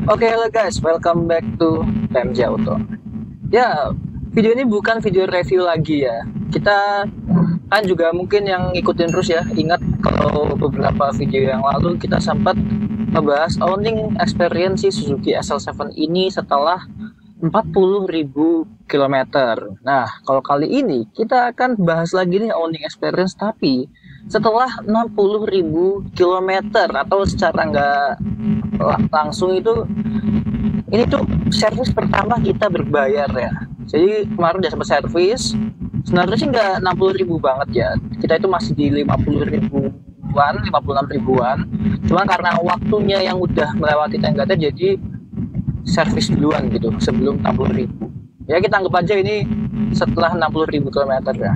Oke, halo guys, welcome back to PMJ Auto. Ya, video ini bukan video review lagi ya. Kita kan juga mungkin yang ngikutin terus ya, ingat kalau beberapa video yang lalu kita sempat ngebahas owning experience si Suzuki SL7 ini setelah 40.000 kilometer. Nah, kalau kali ini kita akan bahas lagi nih owning experience tapi setelah 60.000 kilometer atau secara nggak langsung itu ini tuh servis pertama kita berbayar ya. Jadi kemarin udah sempat servis. Sebenarnya sih nggak 60.000 banget ya. Kita itu masih di 50.000-an, 56.000-an. Cuma karena waktunya yang udah melewati tenggatnya jadi servis duluan gitu sebelum 60.000. Ya kita anggap aja ini setelah 60.000 kilometer ya.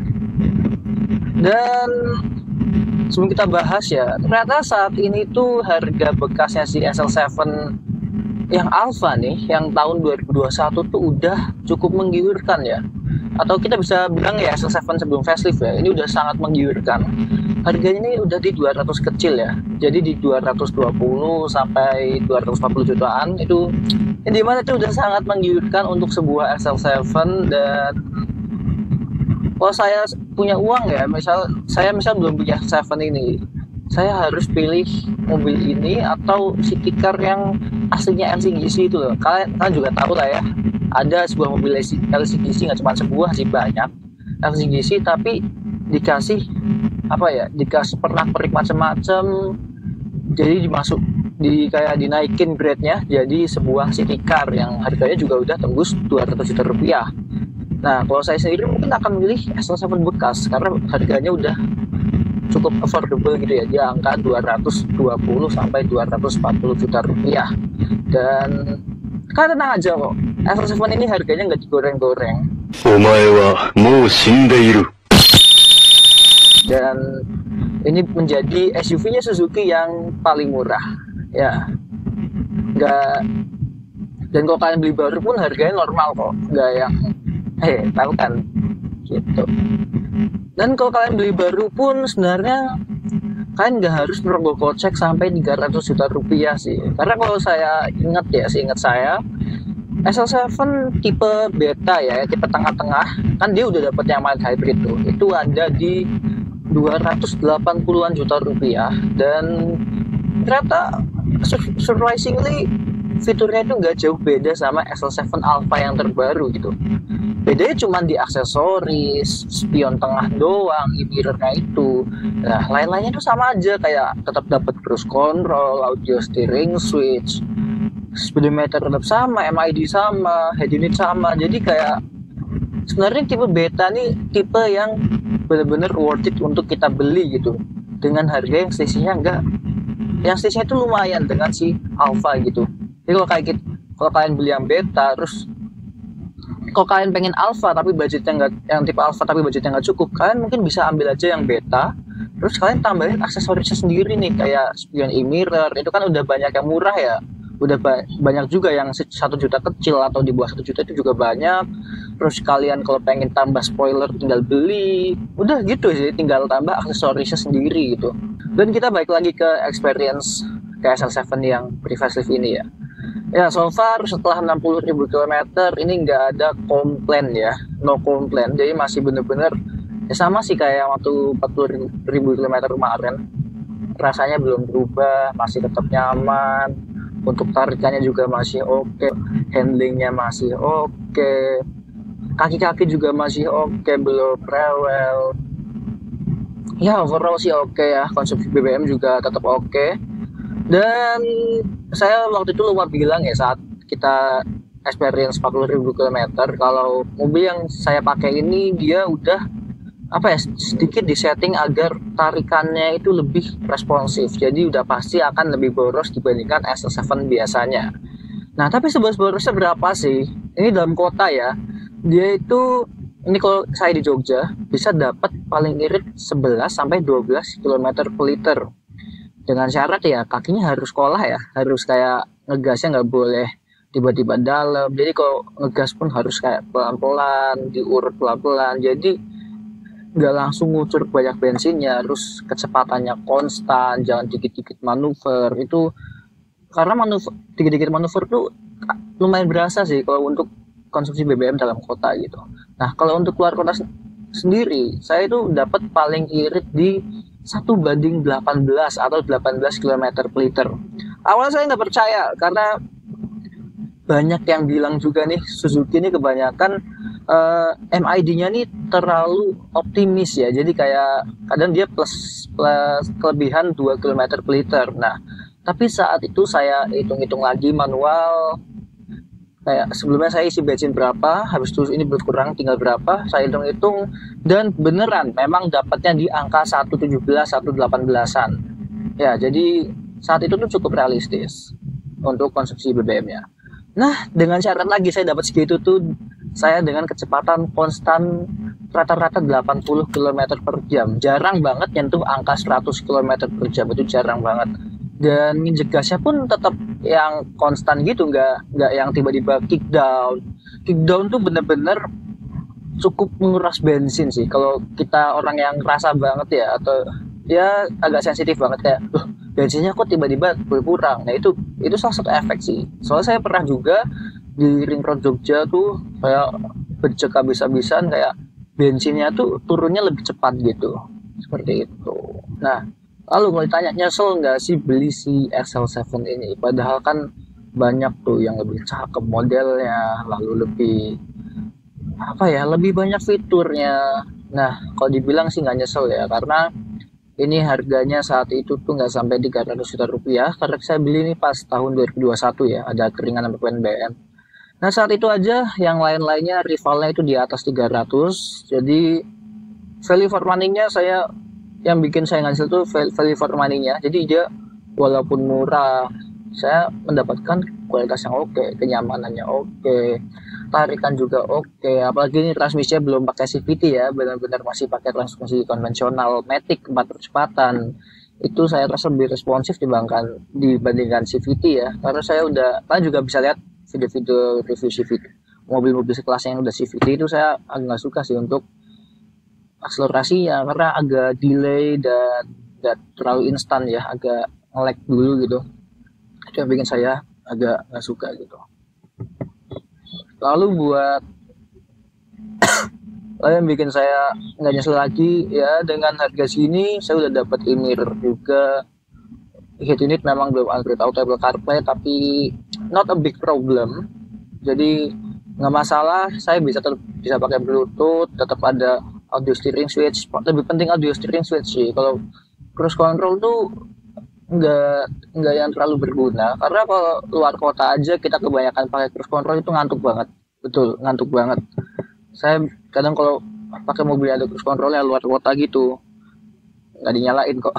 Dan sebelum kita bahas ya, ternyata saat ini tuh harga bekasnya si SL7 yang Alpha nih, yang tahun 2021 tuh udah cukup menggiurkan ya. Atau kita bisa bilang ya SL7 sebelum facelift ya, ini udah sangat menggiurkan. Harganya ini udah di 200 kecil ya. Jadi di 220 sampai 240 jutaan itu di mana itu udah sangat menggiurkan untuk sebuah SL7. Dan kalau saya punya uang ya, saya belum punya 7 ini, saya harus pilih mobil ini atau city car yang aslinya LCGC itu loh. Kalian juga tahu lah ya, ada sebuah mobil LCGC, nggak cuma sebuah sih, banyak LCGC tapi dikasih dikasih pernak-pernik macam-macam, jadi kayak dinaikin grade-nya jadi sebuah city car yang harganya juga udah tembus 200 juta rupiah. Nah, kalau saya sendiri mungkin akan memilih SL7 bekas karena harganya udah cukup affordable gitu ya, di angka 220 sampai 240 juta rupiah. Dan kalian tenang aja kok, SL7 ini harganya nggak digoreng-goreng. Dan ini menjadi SUV-nya Suzuki yang paling murah ya. Nggak, dan kalau kalian beli baru pun harganya normal kok, nggak yang tahu kan gitu. Dan kalau kalian beli baru pun sebenarnya kalian nggak harus merogoh kocek sampai 300 juta rupiah sih, karena kalau saya ingat ya, seingat saya SL7 tipe beta ya, tipe tengah-tengah kan dia udah dapet yang mild hybrid tuh, itu ada di 280-an juta rupiah. Dan ternyata surprisingly fiturnya itu nggak jauh beda sama SL7 Alpha yang terbaru gitu. Bedanya cuma di aksesoris, spion tengah doang, mirrornya itu. Nah, lain-lainnya itu sama aja, kayak tetap dapat cruise control, audio steering switch, speedometer tetap sama, MID sama, head unit sama. Jadi kayak sebenarnya tipe beta nih tipe yang benar-benar worth it untuk kita beli gitu, dengan harga yang selisihnya itu lumayan dengan si Alpha gitu. Jadi kalau kalian beli yang beta, terus kalau kalian pengen Alpha tapi budgetnya nggak, yang tipe Alpha tapi budgetnya nggak cukup, kalian mungkin bisa ambil aja yang beta, terus kalian tambahin aksesorisnya sendiri nih, kayak spion e-mirror, itu kan udah banyak yang murah ya, udah banyak juga yang 1 juta kecil atau di bawah 1 juta itu juga banyak. Terus kalian kalau pengen tambah spoiler tinggal beli, udah gitu sih, tinggal tambah aksesorisnya sendiri gitu. Dan kita balik lagi ke experience ke SL7 yang pre-facelift ini ya. Ya, so far setelah 60.000 km ini nggak ada komplain ya, no komplain. Jadi masih bener-bener ya sama sih kayak waktu 40.000 km kemarin. Rasanya belum berubah, masih tetap nyaman. Untuk tarikannya juga masih oke, handlingnya masih oke, kaki-kaki juga masih oke, belum rewel. Ya overall sih oke ya, konsumsi BBM juga tetap oke. Dan saya waktu itu lupa bilang ya saat kita experience 40.000 km, kalau mobil yang saya pakai ini dia udah sedikit disetting agar tarikannya itu lebih responsif, jadi udah pasti akan lebih boros dibandingkan SL7 biasanya. Nah, tapi seborosnya berapa sih? Ini dalam kota ya, dia itu, ini kalau saya di Jogja bisa dapat paling irit 11 sampai 12 km per liter. Dengan syarat ya kakinya harus sekolah ya, harus kayak ngegasnya nggak boleh tiba-tiba dalam. Jadi kalau ngegas pun harus kayak pelan-pelan, diurut pelan-pelan. Jadi nggak langsung ngucur banyak bensinnya, terus kecepatannya konstan, jangan dikit-dikit manuver. Itu karena dikit-dikit manuver tuh lumayan berasa sih kalau untuk konsumsi BBM dalam kota gitu. Nah, kalau untuk keluar kota sendiri, saya itu dapat paling irit di 1:18 atau 18 km per liter. Awalnya saya nggak percaya karena banyak yang bilang juga nih Suzuki ini kebanyakan MID-nya nih terlalu optimis ya. Jadi kayak kadang dia plus kelebihan 2 km per liter. Nah, tapi saat itu saya hitung-hitung lagi manual, kayak sebelumnya saya isi bensin berapa, habis itu ini berkurang tinggal berapa, saya hitung-hitung dan beneran memang dapatnya di angka 117, 118-an. Ya, jadi saat itu tuh cukup realistis untuk konsumsi BBM-nya. Nah, dengan syarat lagi saya dapat segitu tuh saya dengan kecepatan konstan rata-rata 80 km per jam. Jarang banget nyentuh angka 100 km per jam, itu jarang banget. Dan nginjek gasnya pun tetap yang konstan gitu, nggak yang tiba-tiba kick down. Kick down tuh bener-bener cukup menguras bensin sih. Kalau kita orang yang rasa banget ya, atau ya agak sensitif banget kayak, bensinnya kok tiba-tiba berkurang. Nah itu salah satu efek sih. Soalnya saya pernah juga di ring road Jogja tuh kayak becek habis-habisan, kayak bensinnya tuh turunnya lebih cepat gitu. Seperti itu. Nah, lalu kalau ditanya nyesel nggak sih beli si XL7 ini? Padahal kan banyak tuh yang lebih cakep modelnya, lalu lebih banyak fiturnya. Nah, kalau dibilang sih nggak nyesel ya, karena ini harganya saat itu tuh nggak sampai 300 juta rupiah, karena saya beli ini pas tahun 2021 ya, ada keringanan PPNBM. Nah, saat itu aja yang lain-lainnya rivalnya itu di atas 300. Jadi value for money-nya yang bikin saya ngasih tuh value for money-nya. Jadi dia walaupun murah, saya mendapatkan kualitas yang oke, kenyamanannya oke, tarikan juga oke. Apalagi ini transmisinya belum pakai CVT ya, benar-benar masih pakai transmisi konvensional Matic 4 percepatan. Itu saya rasa lebih responsif dibandingkan CVT ya, karena kalian juga bisa lihat video-video review CVT mobil-mobil sekelasnya yang udah CVT itu saya agak nggak suka sih untuk akselerasinya, karena agak delay dan gak terlalu instan ya, agak nge-lag dulu gitu. Itu yang bikin saya agak nggak suka gitu. Lalu yang bikin saya nggak nyesel lagi ya, dengan harga sini saya udah dapat e-mirror juga. Head unit memang belum Android Auto, Apple CarPlay, tapi not a big problem. Jadi nggak masalah, saya bisa pakai Bluetooth, tetap ada audio steering switch. Lebih penting audio steering switch sih. Kalau cruise control tuh nggak yang terlalu berguna, karena kalau luar kota aja kita kebanyakan pakai cruise control itu ngantuk banget. Betul, ngantuk banget. Saya kadang kalau pakai mobil ada cruise controlnya luar kota gitu nggak dinyalain kok.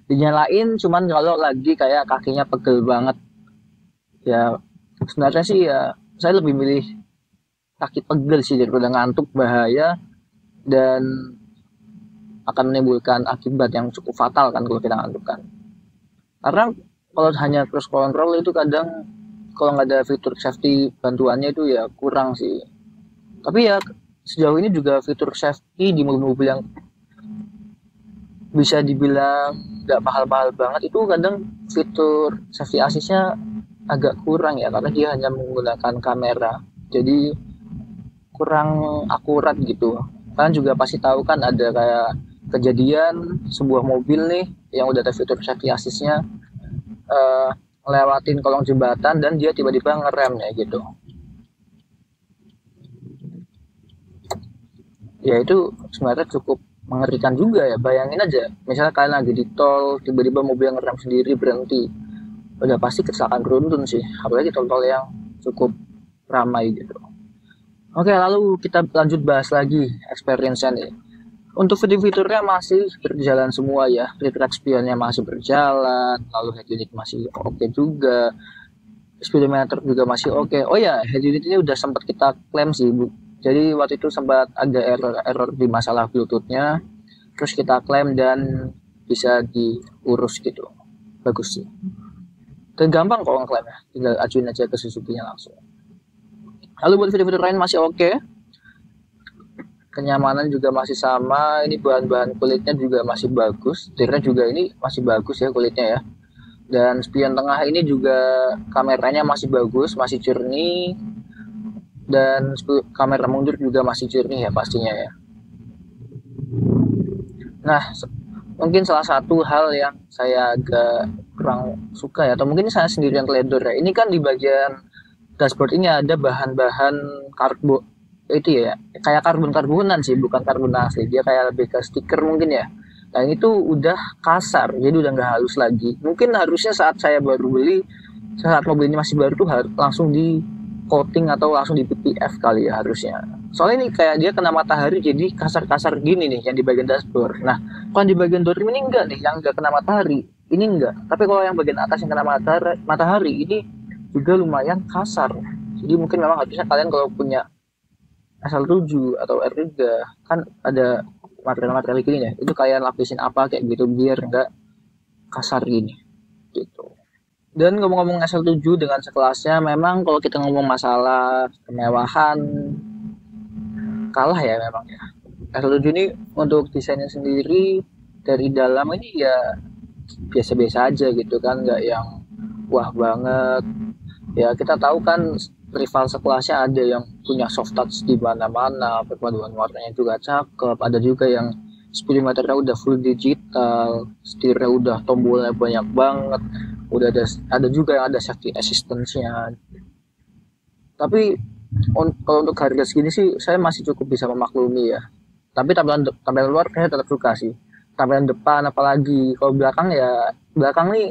Dinyalain cuman kalau lagi kayak kakinya pegel banget ya. Sebenarnya sih ya saya lebih milih kaki pegel sih daripada ngantuk, bahaya dan akan menimbulkan akibat yang cukup fatal kan kalau kita ngantuk kan. Karena kalau hanya cruise control itu kadang kalau nggak ada fitur safety bantuannya itu ya kurang sih. Tapi ya sejauh ini juga fitur safety di mobil-mobil yang bisa dibilang nggak mahal-mahal banget itu kadang fitur safety assist-nya agak kurang ya, karena dia hanya menggunakan kamera, jadi kurang akurat gitu. Kalian juga pasti tahu kan ada kayak kejadian sebuah mobil nih yang udah ada fitur safety assist-nya lewatin kolong jembatan dan dia tiba-tiba ngerem ya gitu. Ya itu sebenarnya cukup mengerikan juga ya. Bayangin aja, misalnya kalian lagi di tol, tiba-tiba mobil yang ngerem sendiri berhenti, udah pasti kecelakaan beruntun sih, apalagi tol-tol yang cukup ramai gitu. Oke, lalu kita lanjut bahas lagi experience-nya nih. Untuk fitur-fiturnya masih berjalan semua ya, rear spion-nya masih berjalan, lalu head unit masih oke juga, speedometer juga masih oke. Oh ya, head unit ini udah sempat kita klaim sih Bu. Jadi waktu itu sempat ada error di masalah Bluetooth-nya, terus kita klaim dan bisa diurus gitu. Bagus sih. Dan gampang kok ngeklaimnya, tinggal ajuin aja ke Suzuki-nya langsung. Lalu buat fitur-fitur lain masih oke. Kenyamanan juga masih sama, ini bahan-bahan kulitnya juga masih bagus. Setirnya juga ini masih bagus ya kulitnya ya. Dan spion tengah ini juga kameranya masih bagus, masih jernih, dan kamera mundur juga masih jernih ya pastinya ya. Nah, mungkin salah satu hal yang saya agak kurang suka ya, atau mungkin saya sendiri yang teledor ya. Ini kan di bagian dashboard ini ada bahan-bahan karbo itu ya, kayak karbon-karbonan sih, bukan karbon asli. Dia kayak lebih ke stiker mungkin ya. Nah itu udah kasar, jadi udah nggak halus lagi. Mungkin harusnya saat saya baru beli, saat mobil ini masih baru tuh langsung di coating atau langsung di PPF kali ya harusnya. Soalnya ini kayak dia kena matahari jadi kasar-kasar gini nih yang di bagian dashboard. Nah, kalau di bagian door ini enggak nih, yang enggak kena matahari. Ini enggak. Tapi kalau yang bagian atas yang kena matahari ini juga lumayan kasar. Jadi mungkin memang harusnya kalian kalau punya SL7 atau R3 kan ada material-material gini ya. Itu kalian lapisin apa kayak gitu biar enggak kasar gini. Gitu. Dan ngomong-ngomong SL7 dengan sekelasnya, memang kalau kita ngomong masalah kemewahan, kalah ya memang ya. SL7 ini untuk desainnya sendiri dari dalam ini ya biasa-biasa aja gitu kan, nggak yang wah banget. Ya kita tahu kan rival sekelasnya ada yang punya soft touch di mana-mana, perpaduan warnanya juga cakep, ada juga yang speedometernya udah full digital, setirnya udah tombolnya banyak banget, udah ada juga yang ada safety assistance-nya. Tapi kalau untuk harga segini sih saya masih cukup bisa memaklumi ya. Tapi tampilan luar saya tetap suka sih. Tampilan depan apalagi, kalau belakang ya belakang nih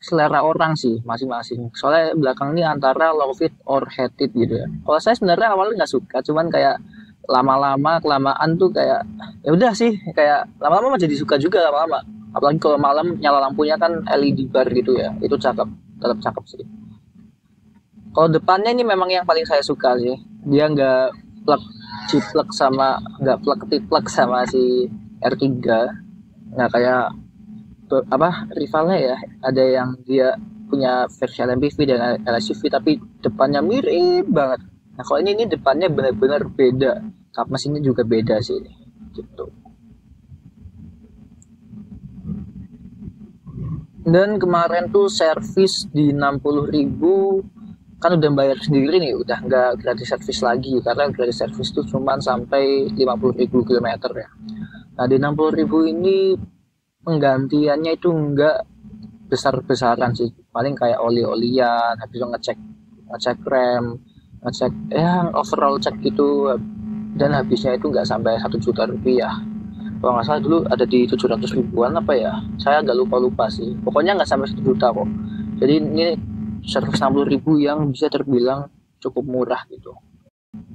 selera orang sih masing-masing. Soalnya belakang ini antara love it or hate it gitu ya. Kalau saya sebenarnya awalnya nggak suka, cuman kayak lama-lama kelamaan tuh kayak ya udah sih, kayak lama-lama jadi suka juga lama-lama. Apalagi kalau malam nyala lampunya kan LED bar gitu ya, itu cakep, tetap cakep sih. Kalau depannya ini memang yang paling saya suka sih, dia nggak plug ciplek sama nggak plug tiplek sama si R3, nggak kayak apa rivalnya ya, ada yang dia punya versi LMPV dan LSUV tapi depannya mirip banget. Nah kalau ini depannya benar-benar beda, kap mesinnya juga beda sih gitu. Dan kemarin tuh servis di 60.000 kan udah bayar sendiri nih, udah nggak gratis servis lagi karena gratis servis tuh cuma sampai 50.000 km ya. Nah di 60.000 ini penggantiannya itu enggak besar-besaran sih, paling kayak oli-olian, habis itu ngecek rem, ngecek ya overall cek gitu, dan habisnya itu enggak sampai 1 juta rupiah. Kalau nggak salah dulu ada di 700 ribuan apa ya, saya agak lupa sih, pokoknya nggak sampai 1 juta kok. Jadi ini servis 60.000 yang bisa terbilang cukup murah gitu.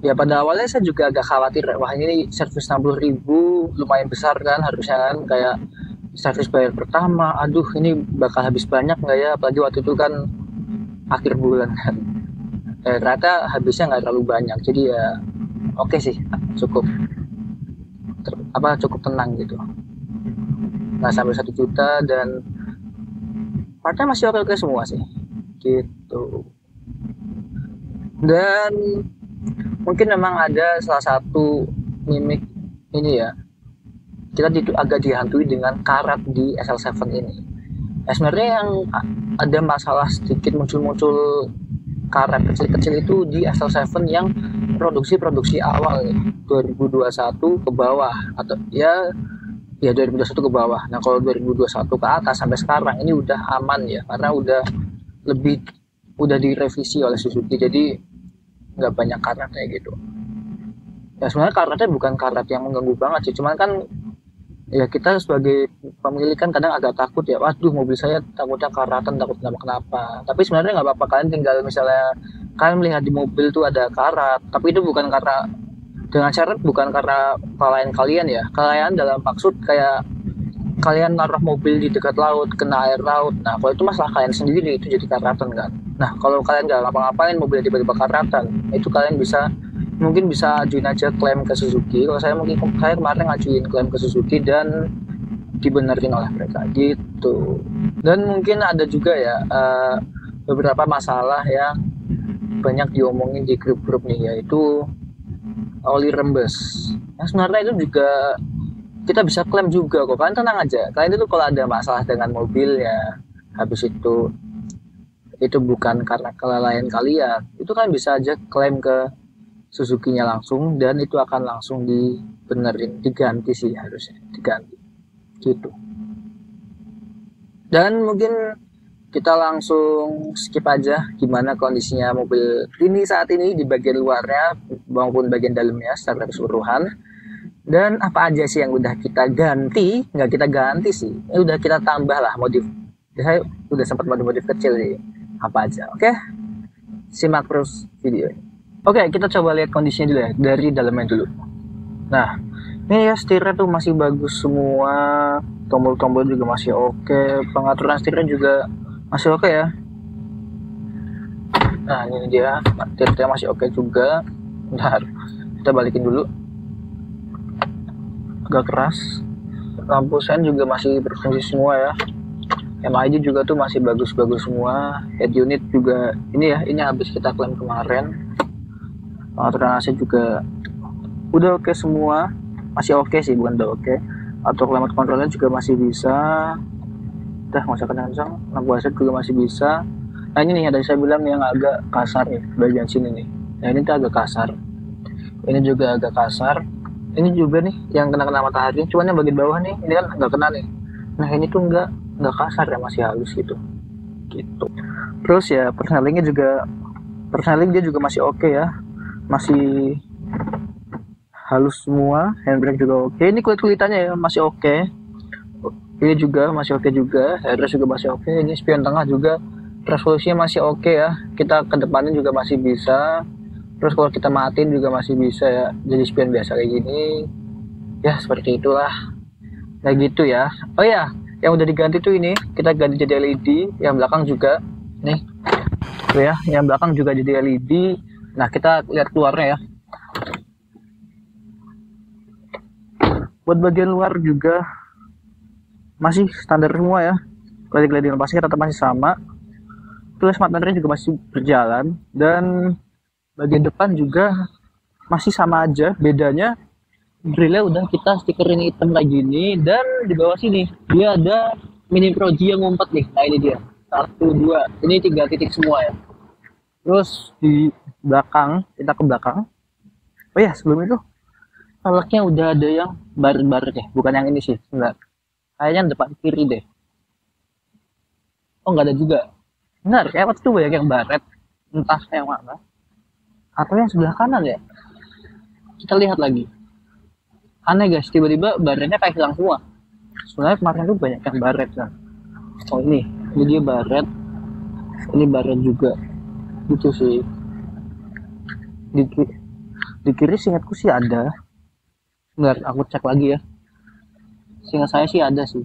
Ya pada awalnya saya juga agak khawatir, wah ini servis 60.000 lumayan besar kan, harusnya kan kayak servis bayar pertama, aduh ini bakal habis banyak nggak ya, apalagi waktu itu kan akhir bulan kan. Ternyata habisnya nggak terlalu banyak, jadi ya oke sih, cukup cukup tenang gitu, nggak sampai 1 juta dan partnya masih oke semua sih gitu. Dan mungkin memang ada salah satu mimik ini ya, kita agak dihantui dengan karat di SL7 ini. Nah, sebenarnya yang ada masalah sedikit muncul karat kecil-kecil itu di SL7 yang produksi awal nih, 2021 ke bawah atau ya 2021 ke bawah. Nah kalau 2021 ke atas sampai sekarang ini udah aman ya, karena udah direvisi oleh Suzuki, jadi nggak banyak karat kayak gitu. Ya sebenarnya karatnya bukan karat yang mengganggu banget sih, cuman kan ya kita sebagai pemilik kan kadang agak takut ya, waduh mobil saya takutnya karatan, takut kenapa. Tapi sebenarnya nggak apa-apa, kalian tinggal misalnya kalian melihat di mobil tuh ada karat, tapi itu bukan karena dengan syarat, bukan karena kelalaian kalian ya, kelalaian dalam maksud kayak kalian naruh mobil di dekat laut, kena air laut. Nah kalau itu masalah kalian sendiri, itu jadi karatan kan. Nah kalau kalian nggak ngapa-ngapain mobilnya tiba-tiba karatan, itu kalian mungkin bisa ajuin aja klaim ke Suzuki. Kalau saya kemarin ngajuin klaim ke Suzuki dan dibenerin oleh mereka gitu. Dan mungkin ada juga ya beberapa masalah yang banyak diomongin di grup-grup nih, yaitu oli rembes. Nah sebenarnya itu juga kita bisa klaim juga kok, kalian tenang aja. Kalian itu kalau ada masalah dengan mobilnya, habis itu bukan karena kelalaian kalian, itu kan bisa aja klaim ke Suzuki-nya langsung dan itu akan langsung dibenerin, diganti sih, harusnya diganti gitu. Dan mungkin kita langsung skip aja gimana kondisinya mobil ini saat ini di bagian luarnya maupun bagian dalamnya secara keseluruhan, dan apa aja sih yang udah kita ganti. Nggak kita ganti sih, udah kita tambah lah modif. Saya udah sempat modif kecil sih, apa aja. Oke, simak terus video ini. Oke, kita coba lihat kondisinya dulu ya, dari dalamnya dulu. Nah, ini ya setirnya tuh masih bagus semua, tombol-tombol juga masih oke, pengaturan setirnya juga masih oke ya. Nah, ini dia, setirnya masih oke juga. Bentar, kita balikin dulu. Agak keras. Lampu sen juga masih berfungsi semua ya. MID juga tuh masih bagus-bagus semua. Head unit juga ini ya, ini habis kita klaim kemarin. Pengaturan AC juga udah oke semua, masih oke sih, bukan udah oke. Atau climate controlnya juga masih bisa. Udah nggak usah kencang, lampu AC juga masih bisa. Nah ini nih, ada saya bilang yang agak kasar nih bagian sini nih. Nah ini tuh agak kasar, ini juga agak kasar. Ini juga nih yang kena matahari, cuman yang bagian bawah nih, ini kan nggak kena nih. Nah ini tuh nggak kasar ya, masih halus gitu. Terus ya persneling dia juga masih oke ya, masih halus semua. Handbrake juga oke. Ini kulit-kulitannya ya masih oke. Ini juga masih oke juga. Headrest juga masih oke. Ini spion tengah juga resolusinya masih oke ya. Kita ke depannya juga masih bisa. Terus kalau kita matiin juga masih bisa ya. Jadi spion biasa kayak gini. Ya seperti itulah. Kayak gitu ya. Oh ya, yang udah diganti tuh ini, kita ganti jadi LED. Yang belakang juga nih. Tuh ya, yang belakang juga jadi LED. Nah, kita lihat luarnya ya. Buat bagian luar juga masih standar semua ya. Gliding pasir tetap masih sama. Terus smart meternya juga masih berjalan. Dan bagian depan juga masih sama aja. Bedanya grillnya udah kita stikerin hitam kayak gini. Dan di bawah sini dia ada mini proji yang ngumpet nih. Nah ini dia, 1, 2. Ini 3 titik semua ya. Terus di belakang, kita ke belakang. Oh ya, sebelum itu velgnya udah ada yang baret-baret ya, bukan yang ini sih, enggak. Kayaknya depan kiri deh. Oh, nggak ada juga. Benar, kayak waktu itu banyak yang baret, entah yang mana. Atau yang sebelah kanan ya. Kita lihat lagi. Aneh guys, tiba-tiba baretnya kayak hilang semua. Sebenarnya kemarin tuh banyak yang baret kan. Oh ini dia baret. Ini baret juga. Gitu sih. Di kiri seingatku sih ada. Bentar, aku cek lagi ya. Seingat saya sih ada sih.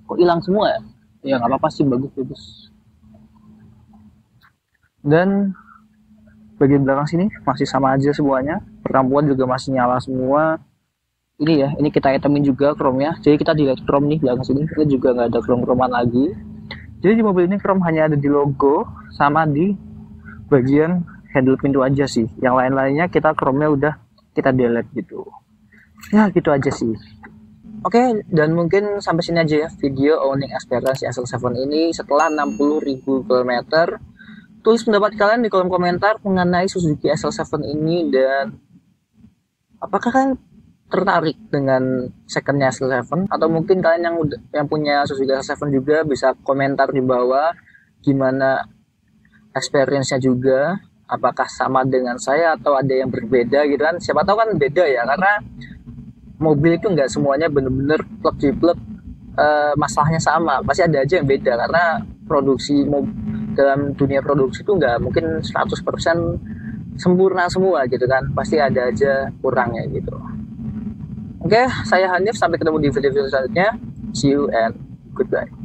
Kok hilang semua ya? Ya nggak apa-apa sih, bagus. Dan bagian belakang sini masih sama aja semuanya. Perampuan juga masih nyala semua. Ini ya, ini kita itemin juga chrome-nya. Jadi kita delete chrome nih belakang sini. Kita juga nggak ada chrome-chromean lagi. Jadi di mobil ini chrome hanya ada di logo sama di bagian handle pintu aja sih. Yang lain-lainnya kita chrome-nya udah kita delete gitu. Ya gitu aja sih. Oke, dan mungkin sampai sini aja ya video owning experience SL7 ini setelah 60.000 km. Tulis pendapat kalian di kolom komentar mengenai Suzuki SL7 ini, dan apakah kalian tertarik dengan secondnya SL7, atau mungkin kalian yang punya Suzuki SL7 juga bisa komentar di bawah gimana experience-nya juga, apakah sama dengan saya atau ada yang berbeda gitu kan. Siapa tahu kan beda ya, karena mobil itu nggak semuanya bener-bener plug masalahnya sama, pasti ada aja yang beda, karena produksi dalam dunia produksi itu nggak mungkin 100% sempurna semua gitu kan, pasti ada aja kurangnya gitu. Oke, saya Hanif, sampai ketemu di video selanjutnya. See you and goodbye.